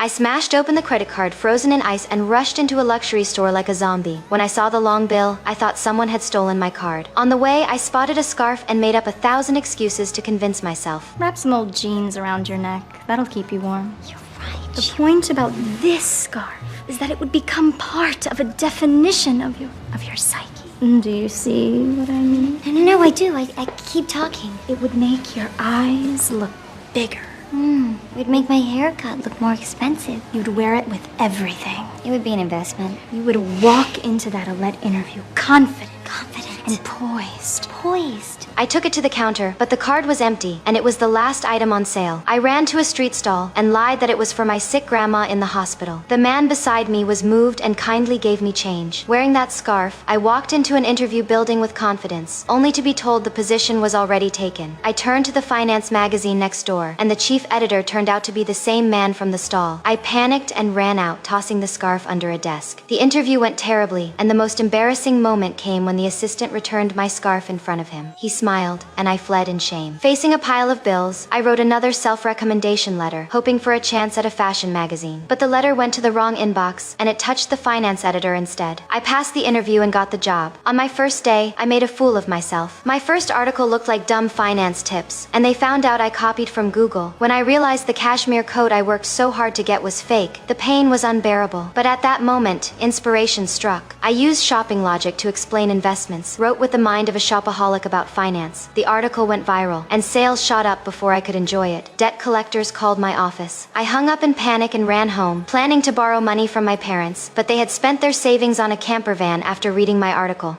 I smashed open the credit card frozen in ice and rushed into a luxury store like a zombie. When I saw the long bill, I thought someone had stolen my card. On the way, I spotted a scarf and made up 1,000 excuses to convince myself. Wrap some old jeans around your neck. That'll keep you warm. You're right. The point about this scarf is that it would become part of a definition of your psyche. Do you see what I mean? No, I do. I keep talking. It would make your eyes look bigger. It would make my haircut look more expensive. You'd wear it with everything. It would be an investment. You would walk into that Alette interview confident. And Poised. poised. I took it to the counter, but the card was empty, and it was the last item on sale. I ran to a street stall and lied that it was for my sick grandma in the hospital. The man beside me was moved and kindly gave me change. Wearing that scarf, I walked into an interview building with confidence, only to be told the position was already taken. I turned to the finance magazine next door, and the chief editor turned out to be the same man from the stall. I panicked and ran out, tossing the scarf under a desk. The interview went terribly, and the most embarrassing moment came when the assistant returned my scarf in front of him. He smiled, and I fled in shame. Facing a pile of bills, I wrote another self-recommendation letter, hoping for a chance at a fashion magazine. But the letter went to the wrong inbox, and it touched the finance editor instead. I passed the interview and got the job. On my first day, I made a fool of myself. My first article looked like dumb finance tips, and they found out I copied from Google. When I realized the cashmere coat I worked so hard to get was fake, the pain was unbearable. But at that moment, inspiration struck. I used shopping logic to explain investments, wrote with the mind of a shopaholic about finance. The article went viral, and sales shot up before I could enjoy it. Debt collectors called my office. I hung up in panic and ran home, planning to borrow money from my parents, but they had spent their savings on a camper van after reading my article.